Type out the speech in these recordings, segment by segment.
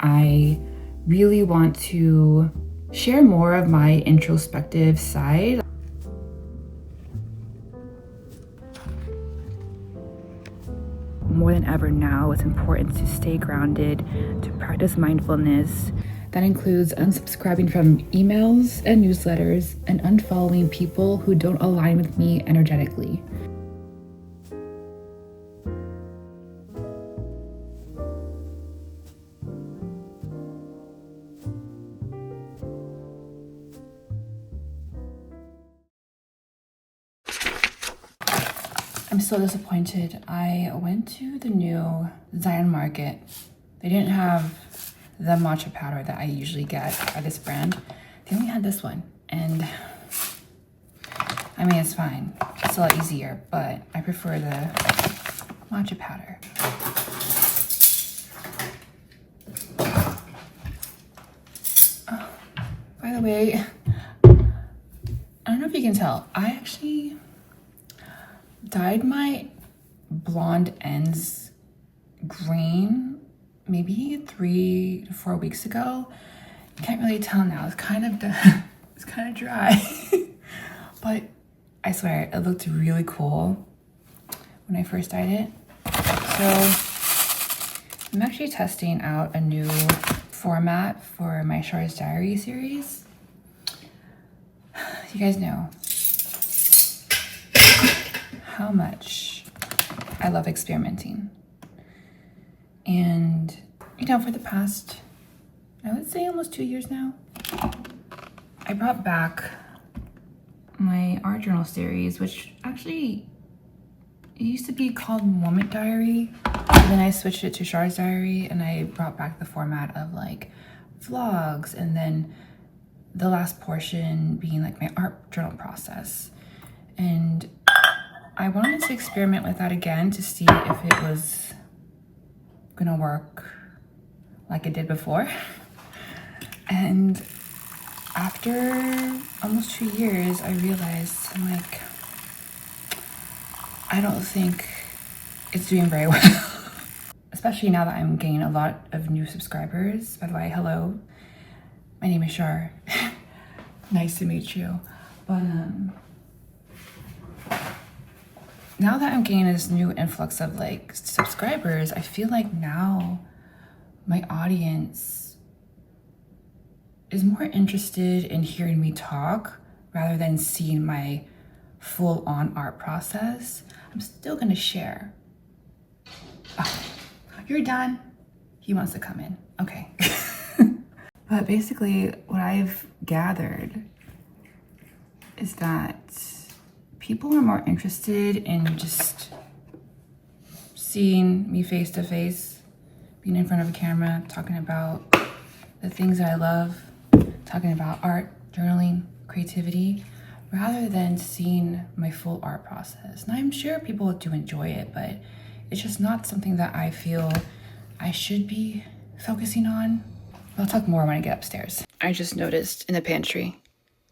I really want to share more of my introspective side. More than ever now, it's important to stay grounded, to practice mindfulness. That includes unsubscribing from emails and newsletters and unfollowing people who don't align with me energetically. I'm so disappointed. I went to the new Zion Market. They didn't have the matcha powder that I usually get by this brand. They only had this one. And I mean, it's fine. It's a lot easier, but I prefer the matcha powder. Oh, by the way, I don't know if you can tell, I actually dyed my blonde ends green maybe 3 to 4 weeks ago. You can't really tell now. It's kind of it's kind of dry, but I swear it looked really cool when I first dyed it. So I'm actually testing out a new format for my Char's Diary series. You guys know how much I love experimenting. And, you know, for the past, I would say almost 2 years now, I brought back my art journal series, which actually, it used to be called Moment Diary, and then I switched it to Char's Diary, and I brought back the format of like vlogs, and then the last portion being like my art journal process. And I wanted to experiment with that again to see if it was gonna work like it did before. And after almost 2 years, I realized, I'm like, I don't think it's doing very well. Especially now that I'm gaining a lot of new subscribers. By the way, hello, my name is Char. Nice to meet you. But now that I'm gaining this new influx of like subscribers, I feel like now my audience is more interested in hearing me talk rather than seeing my full-on art process. I'm still gonna share. Oh, you're done? He wants to come in, okay. But basically what I've gathered is that people are more interested in just seeing me face to face, being in front of a camera, talking about the things that I love, talking about art, journaling, creativity, rather than seeing my full art process. And I'm sure people do enjoy it, but it's just not something that I feel I should be focusing on. I'll talk more when I get upstairs. I just noticed in the pantry,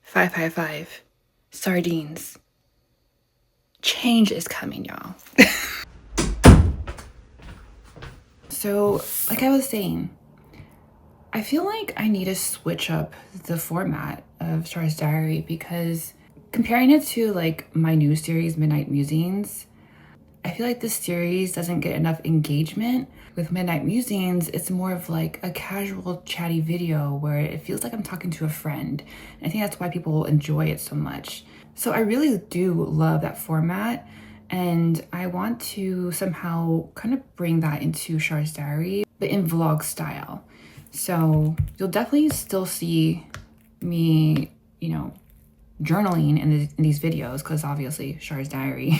555, sardines. Change is coming, y'all. So, like I was saying, I feel like I need to switch up the format of Char's Diary because comparing it to like my new series, Midnight Musings, I feel like this series doesn't get enough engagement. With Midnight Musings, it's more of like a casual chatty video where it feels like I'm talking to a friend. And I think that's why people enjoy it so much. So I really do love that format, and I want to somehow kind of bring that into Char's Diary, but in vlog style. So you'll definitely still see me, you know, journaling in these videos because obviously Char's Diary.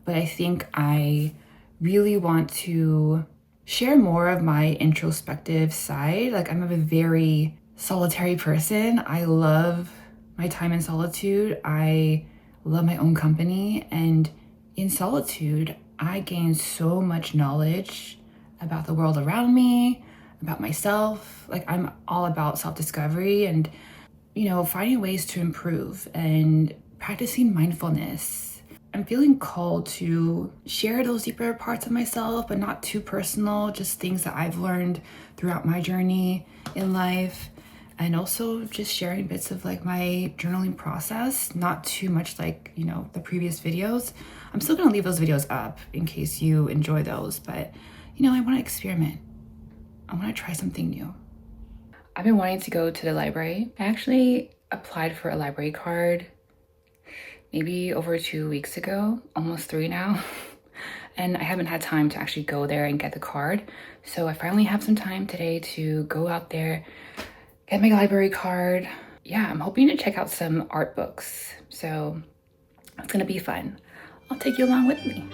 But I think I really want to share more of my introspective side. Like, I'm a very solitary person. I love my time in solitude. I love my own company, and in solitude, I gain so much knowledge about the world around me, about myself. Like, I'm all about self-discovery and, you know, finding ways to improve and practicing mindfulness. I'm feeling called to share those deeper parts of myself, but not too personal, just things that I've learned throughout my journey in life. And also just sharing bits of like my journaling process, not too much like, you know, the previous videos. I'm still gonna leave those videos up in case you enjoy those, but you know, I wanna experiment. I wanna try something new. I've been wanting to go to the library. I actually applied for a library card maybe over 2 weeks ago, almost 3 now. And I haven't had time to actually go there and get the card. So I finally have some time today to go out there, get my library card. Yeah, I'm hoping to check out some art books. So it's gonna be fun. I'll take you along with me.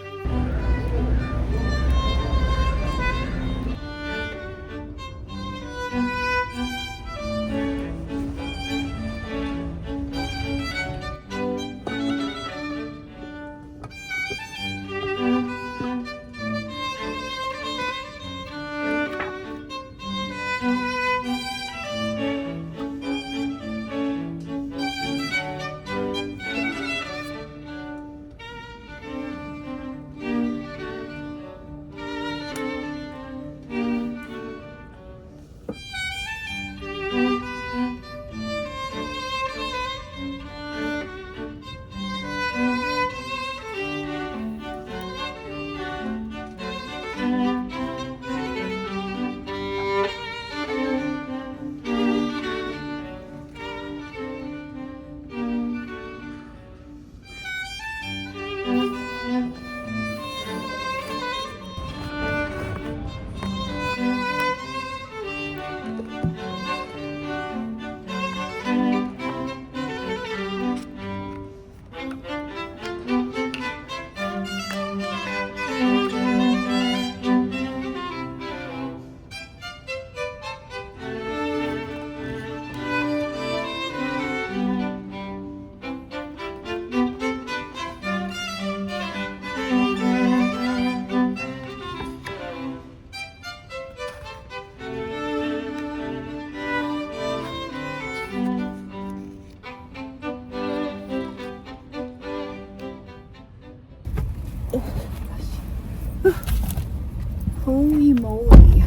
Holy moly.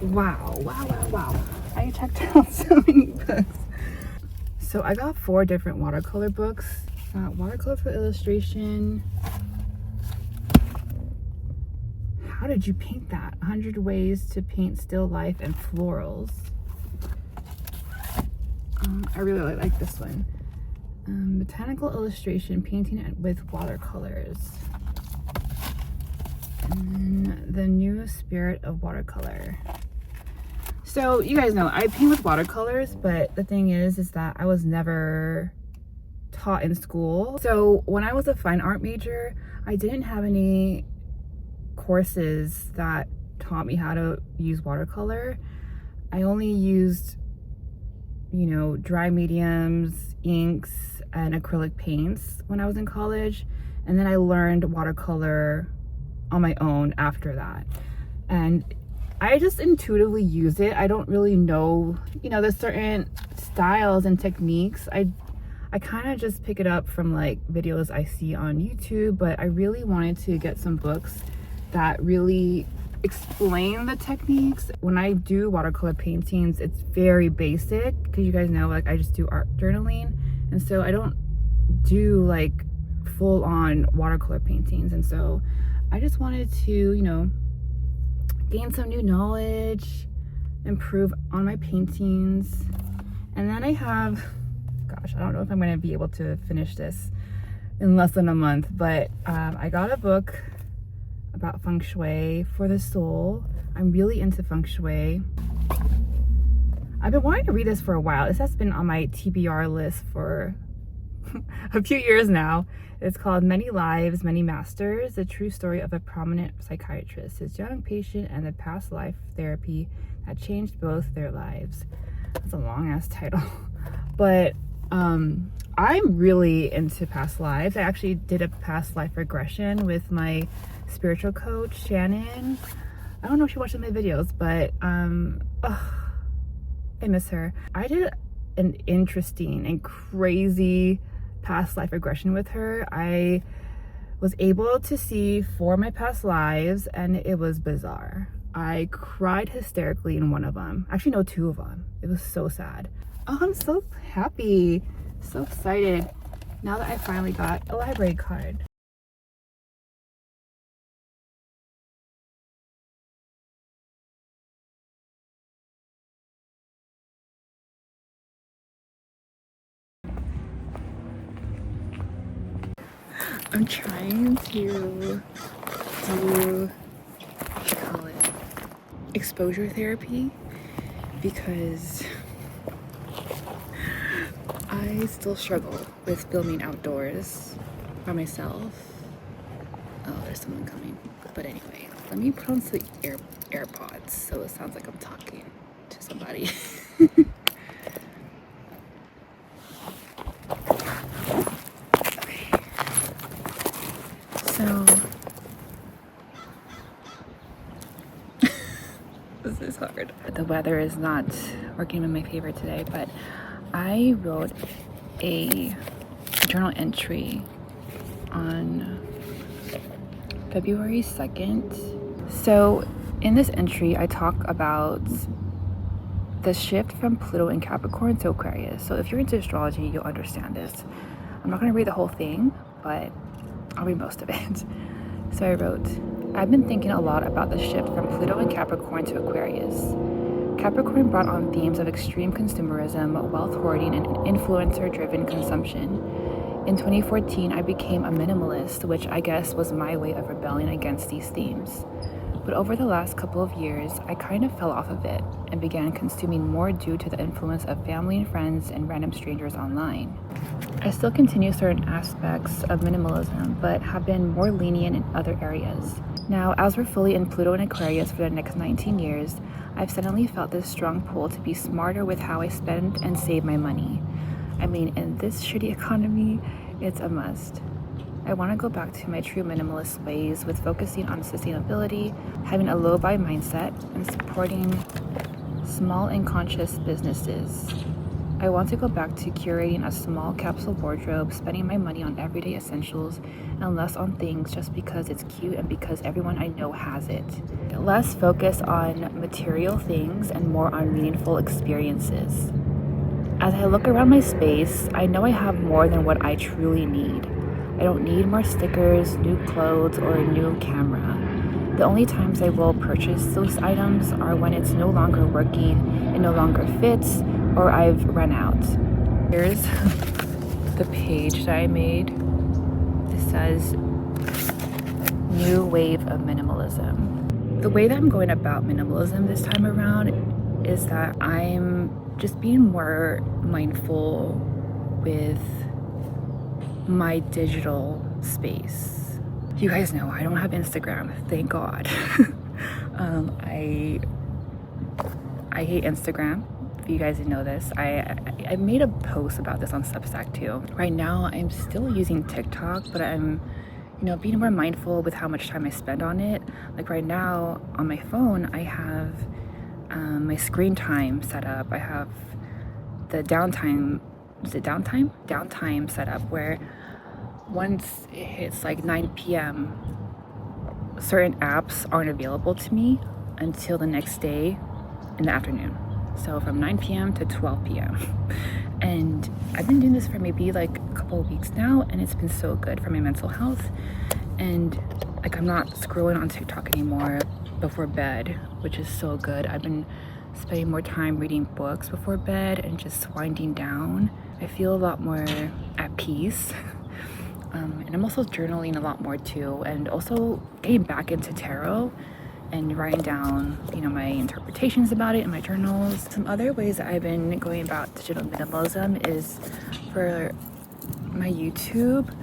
Wow. I checked out so many books. So I got 4 different watercolor books. Watercolor for illustration. How did you paint that? 100 ways to paint still life and florals. I really like this one. Botanical illustration, painting with watercolors. And then the new spirit of watercolor. So you guys know I paint with watercolors, but the thing is that I was never taught in school. So when I was a fine art major, I didn't have any courses that taught me how to use watercolor. I only used, you know, dry mediums, inks, and acrylic paints when I was in college. And then I learned watercolor on my own after that. And I just intuitively use it. I don't really know, you know, there's certain styles and techniques. I kind of just pick it up from like videos I see on YouTube, but I really wanted to get some books that really explain the techniques. When I do watercolor paintings, it's very basic because you guys know, like, I just do art journaling, and so I don't do like full-on watercolor paintings. And so I just wanted to, you know, gain some new knowledge, improve on my paintings. And then I have, gosh, I don't know if I'm going to be able to finish this in less than a month, but I got a book about feng shui for the soul. I'm really into feng shui. I've been wanting to read this for a while. This has been on my TBR list for a few years now. It's called Many Lives, Many Masters, the true story of a prominent psychiatrist, his young patient, and the past life therapy that changed both their lives. That's a long ass title. But I'm really into past lives. I actually did a past life regression with my spiritual coach, Shannon. I don't know if she watches my videos, but I miss her. I did an interesting and crazy past life regression with her. I was able to see 4 of my past lives, and it was bizarre. I cried hysterically in one of them. Actually, no, 2 of them. It was so sad. Oh, I'm so happy. So excited now that I finally got a library card. I'm trying to do, what do you call it, exposure therapy, because I still struggle with filming outdoors by myself. Oh, there's someone coming. But anyway, let me put on some AirPods so it sounds like I'm talking to somebody. Okay. So this is hard. The weather is not working in my favor today, but I wrote a journal entry on February 2nd. So in this entry, I talk about the shift from Pluto and Capricorn to Aquarius. So if you're into astrology, you'll understand this. I'm not going to read the whole thing, but I'll read most of it. So I wrote, I've been thinking a lot about the shift from Pluto and Capricorn to Aquarius. Capricorn brought on themes of extreme consumerism, wealth hoarding, and influencer-driven consumption. In 2014, I became a minimalist, which I guess was my way of rebelling against these themes. But over the last couple of years, I kind of fell off of it and began consuming more due to the influence of family and friends and random strangers online. I still continue certain aspects of minimalism, but have been more lenient in other areas. Now, as we're fully in Pluto and Aquarius for the next 19 years, I've suddenly felt this strong pull to be smarter with how I spend and save my money. I mean, in this shitty economy, it's a must. I want to go back to my true minimalist ways with focusing on sustainability, having a low-buy mindset, and supporting small and conscious businesses. I want to go back to curating a small capsule wardrobe, spending my money on everyday essentials and less on things just because it's cute and because everyone I know has it. Less focus on material things and more on meaningful experiences. As I look around my space, I know I have more than what I truly need. I don't need more stickers, new clothes, or a new camera. The only times I will purchase those items are when it's no longer working, it no longer fits, or I've run out. Here's the page that I made. It says, New Wave of Minimalism. The way that I'm going about minimalism this time around is that I'm just being more mindful with my digital space. You guys know I don't have Instagram, thank God. I hate Instagram. If you guys didn't know this, I made a post about this on Substack too. Right now I'm still using TikTok, but I'm being more mindful with how much time I spend on it. Like right now on my phone I have my screen time set up. I have the downtime, is it downtime? Downtime set up where once it hits like 9 p.m. certain apps aren't available to me until the next day in the afternoon. So from 9 p.m. to 12 p.m. And I've been doing this for maybe like a couple of weeks now, and it's been so good for my mental health. And like I'm not scrolling on TikTok anymore before bed, which is so good. I've been spending more time reading books before bed and just winding down. I feel a lot more at peace. And I'm also journaling a lot more too, and also getting back into tarot and writing down, my interpretations about it in my journals. Some other ways that I've been going about digital minimalism is for my YouTube.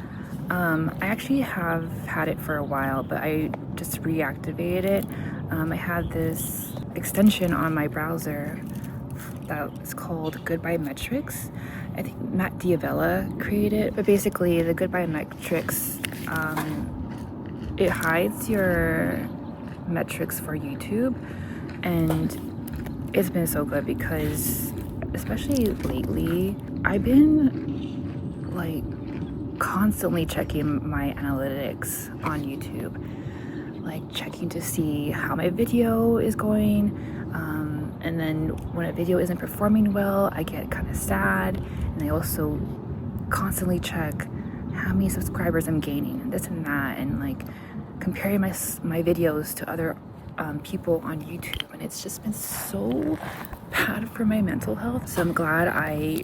I actually have had it for a while, but I just reactivated it. I had this extension on my browser that is called Goodbye Metrics. I think Matt Diavella created it, but basically the Goodbye Metrics, it hides your metrics for YouTube, and it's been so good because especially lately I've been like constantly checking my analytics on YouTube, like checking to see how my video is going. And then when a video isn't performing well, I get kind of sad. And I also constantly check how many subscribers I'm gaining and this and that, and like comparing my videos to other people on YouTube. And it's just been so bad for my mental health. So I'm glad I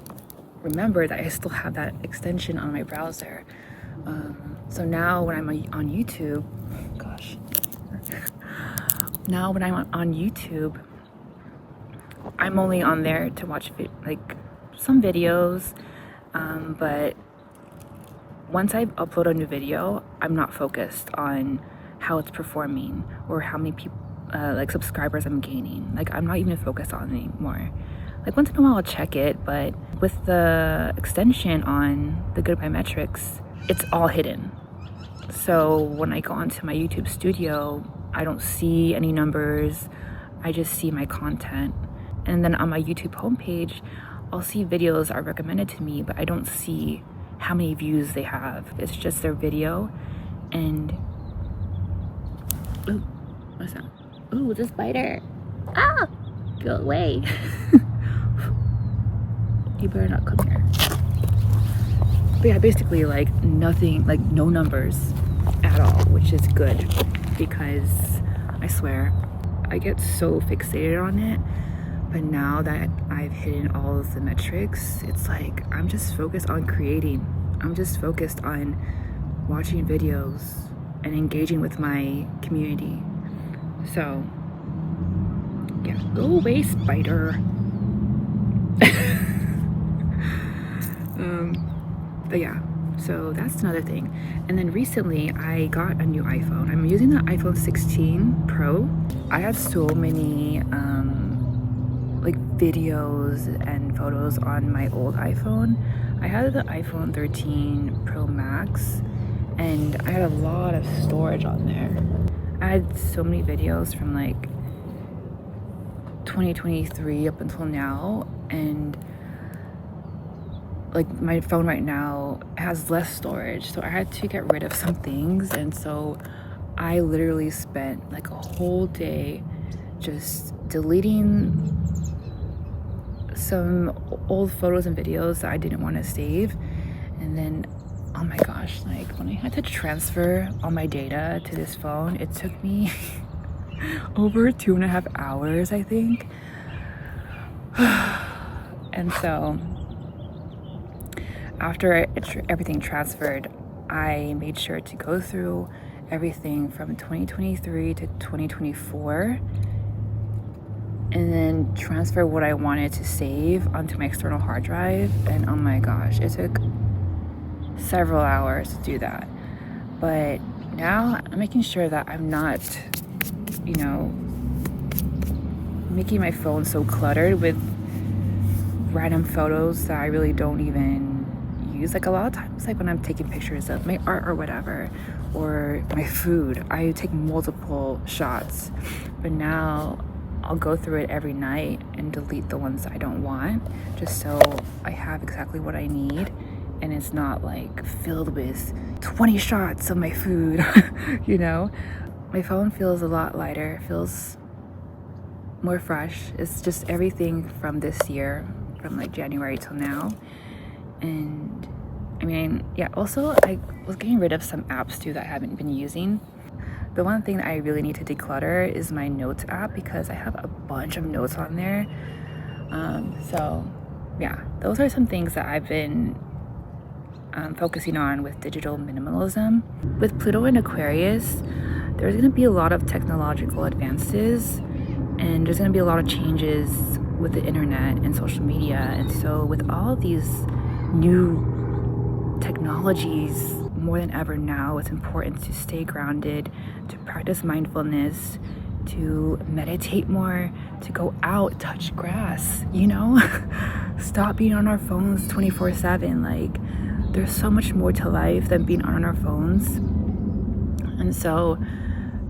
remember that I still have that extension on my browser. So now when I'm on YouTube, gosh, now when I'm on YouTube, I'm only on there to watch like some videos, but once I upload a new video, I'm not focused on how it's performing or how many people like subscribers I'm gaining. Like I'm not even focused on it anymore. Like once in a while I'll check it, but with the extension on the Goodbye Metrics, it's all hidden. So when I go onto my YouTube studio, I don't see any numbers. I just see my content. And then on my YouTube homepage, I'll see videos that are recommended to me, but I don't see how many views they have. It's just their video. And ooh, what's that? Ooh, it's a spider. Ah, go away. You better not come here. But yeah, basically like nothing, like no numbers at all, which is good, because I swear I get so fixated on it. But now that I've hidden all of the metrics, it's like I'm just focused on creating. I'm just focused on watching videos and engaging with my community. So yeah, go away, spider. But yeah, so that's another thing. And then recently I got a new iPhone. I'm using the iPhone 16 Pro. I had so many like videos and photos on my old iPhone. I had the iPhone 13 Pro Max, and I had a lot of storage on there. I had so many videos from like 2023 up until now, and like my phone right now has less storage, so I had to get rid of some things. And so I literally spent like a whole day just deleting some old photos and videos that I didn't want to save. And then, oh my gosh, like when I had to transfer all my data to this phone, it took me over 2.5 hours, I think. And so after everything transferred, I made sure to go through everything from 2023 to 2024 and then transfer what I wanted to save onto my external hard drive. And oh my gosh, it took several hours to do that. But now I'm making sure that I'm not, you know, making my phone so cluttered with random photos that I really don't even use. Like a lot of times, like when I'm taking pictures of my art or whatever, or my food, I take multiple shots. But now I'll go through it every night and delete the ones I don't want, just so I have exactly what I need, and it's not like filled with 20 shots of my food. You know, my phone feels a lot lighter, feels more fresh. It's just everything from this year, from like January till now. And I mean, yeah, also I was getting rid of some apps too that I haven't been using. The one thing that I really need to declutter is my notes app, because I have a bunch of notes on there. So yeah, those are some things that I've been focusing on with digital minimalism. With Pluto and Aquarius, there's going to be a lot of technological advances, and there's going to be a lot of changes with the internet and social media. And so with all these new technologies, more than ever now, it's important to stay grounded, to practice mindfulness, to meditate more, to go out, touch grass, you know? Stop being on our phones 24/7. Like, there's so much more to life than being on our phones. And so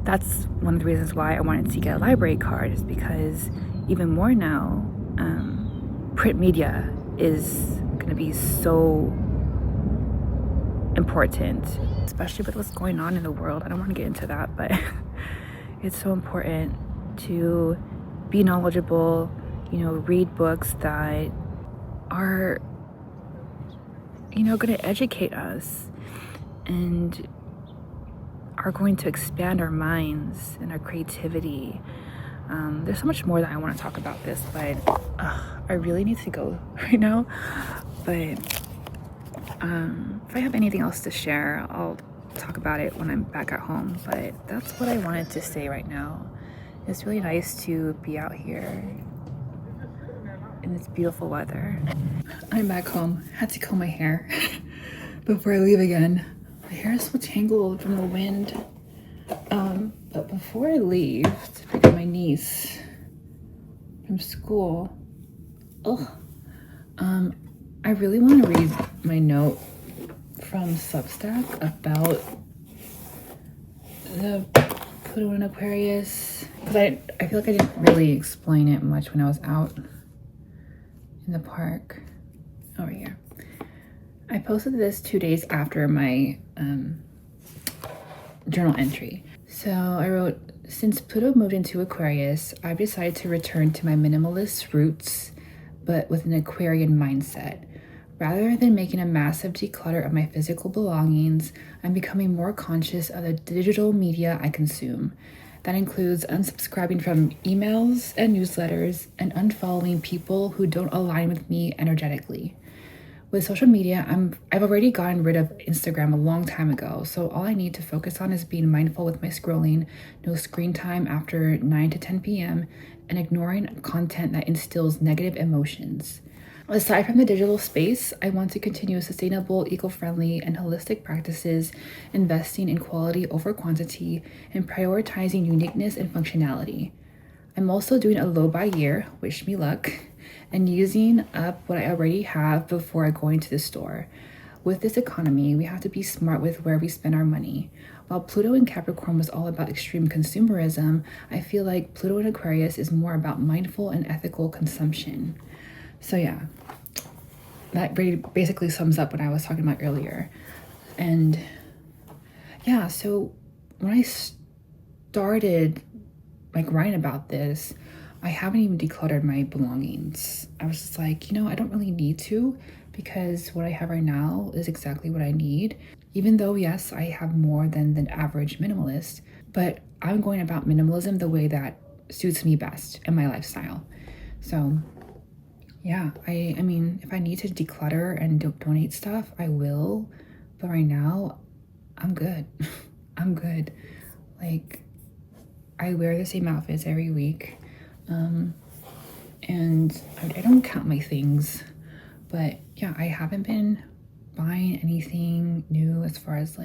that's one of the reasons why I wanted to get a library card, is because even more now, print media is going to be so important, especially with what's going on in the world. I don't want to get into that, but it's so important to be knowledgeable, read books that are, going to educate us and are going to expand our minds and our creativity. There's so much more that I want to talk about this, but I really need to go right now. But if I have anything else to share, I'll talk about it when I'm back at home. But that's what I wanted to say right now. It's really nice to be out here in this beautiful weather. I'm back home. Had to comb my hair before I leave again. My hair is so tangled from the wind. But before I leave to pick up my niece from school, I really want to read my note from Substack about the Pluto and Aquarius, because I feel like I didn't really explain it much when I was out in the park. Over here. I posted this 2 days after my journal entry. So I wrote, since Pluto moved into Aquarius, I've decided to return to my minimalist roots, but with an Aquarian mindset. Rather than making a massive declutter of my physical belongings, I'm becoming more conscious of the digital media I consume. That includes unsubscribing from emails and newsletters and unfollowing people who don't align with me energetically. With social media, I've already gotten rid of Instagram a long time ago, so all I need to focus on is being mindful with my scrolling, no screen time after 9 to 10 p.m., and ignoring content that instills negative emotions. Aside from the digital space, I want to continue sustainable, eco-friendly, and holistic practices, investing in quality over quantity, and prioritizing uniqueness and functionality. I'm also doing a low-buy year, wish me luck, and using up what I already have before going to the store. With this economy, we have to be smart with where we spend our money. While Pluto in Capricorn was all about extreme consumerism, I feel like Pluto in Aquarius is more about mindful and ethical consumption. So yeah, that basically sums up what I was talking about earlier. And yeah, so when I started writing about this, I haven't even decluttered my belongings. I was just like, I don't really need to, because what I have right now is exactly what I need. Even though, yes, I have more than the average minimalist, but I'm going about minimalism the way that suits me best and my lifestyle. So yeah, I mean, if I need to declutter and donate stuff, I will. But right now, I'm good. I'm good. I wear the same outfits every week. And I don't count my things. But yeah, I haven't been buying anything new as far as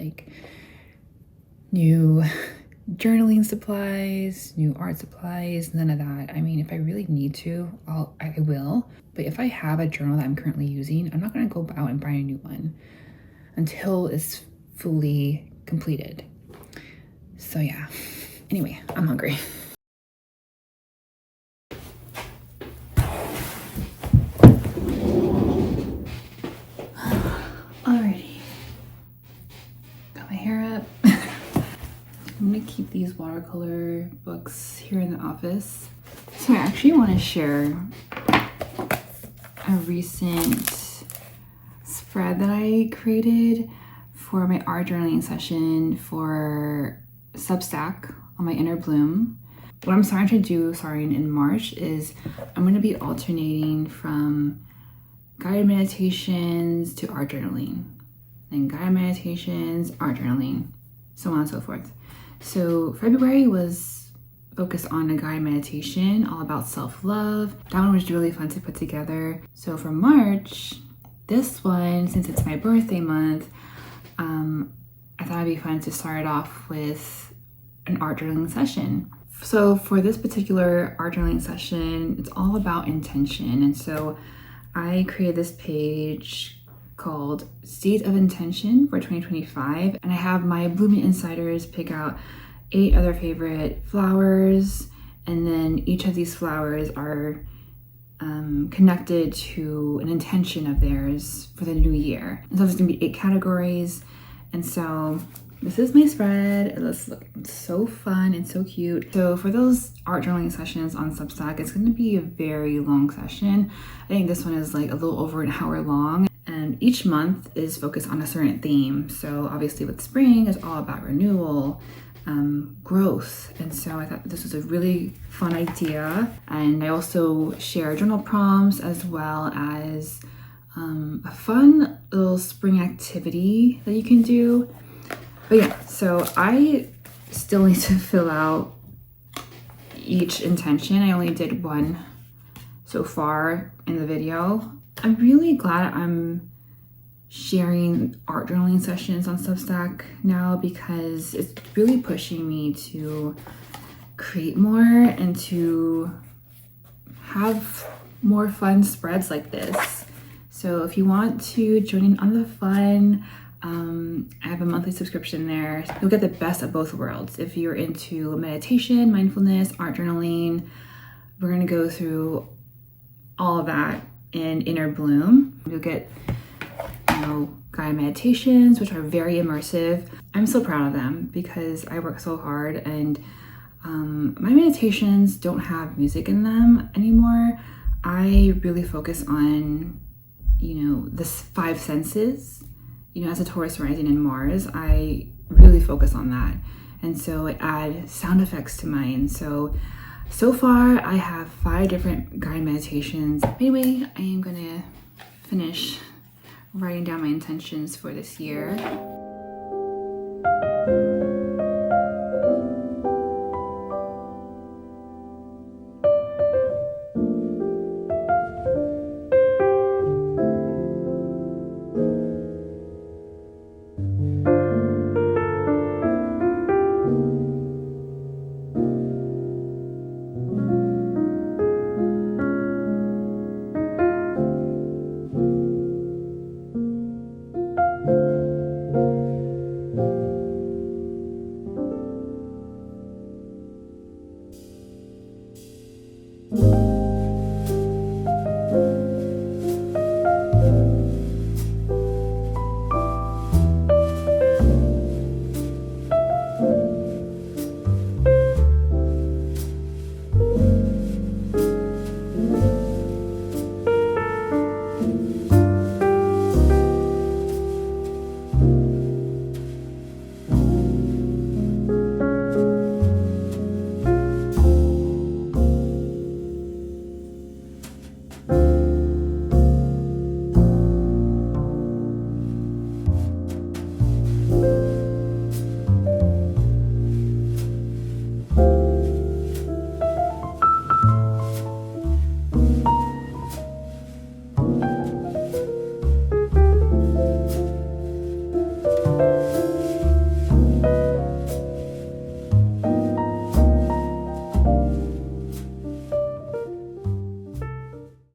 new journaling supplies, new art supplies, none of that. I mean, if I really need to, I will. But if I have a journal that I'm currently using, I'm not going to go out and buy a new one until it's fully completed. So yeah. Anyway, I'm hungry. Alrighty. Got my hair up. I'm gonna keep these watercolor books here in the office. So I actually want to share a recent spread that I created for my art journaling session for Substack on my Inner Bloom. What I'm starting to do in March is I'm going to be alternating from guided meditations to art journaling, then guided meditations, art journaling, so on and so forth. So February was focused on a guided meditation all about self-love. That one was really fun to put together. So for March, this one, since it's my birthday month, I thought it'd be fun to start off with an art journaling session. So for this particular art journaling session, it's all about intention. And so I created this page called Seeds of Intention for 2025. And I have my Blooming Insiders pick out 8 other favorite flowers. And then each of these flowers are connected to an intention of theirs for the new year. And so there's gonna be 8 categories. And so this is my spread. It looks so fun and so cute. So for those art journaling sessions on Substack, it's going to be a very long session. I think this one is like a little over an hour long. And each month is focused on a certain theme. So obviously with spring, it's all about renewal, growth. And so I thought this was a really fun idea. And I also share journal prompts as well as a fun little spring activity that you can do. But yeah, so I still need to fill out each intention. I only did one so far in the video. I'm really glad I'm sharing art journaling sessions on Substack now because it's really pushing me to create more and to have more fun spreads like this. So if you want to join in on the fun, I have a monthly subscription there. You'll get the best of both worlds. If you're into meditation, mindfulness, art journaling, we're gonna go through all of that in Inner Bloom. You'll get, guided meditations, which are very immersive. I'm so proud of them because I work so hard, and my meditations don't have music in them anymore. I really focus on, the 5 senses. As a Taurus rising in Mars, I really focus on that. And so I add sound effects to mine. So far I have 5 different guided meditations. Anyway, I am gonna finish writing down my intentions for this year.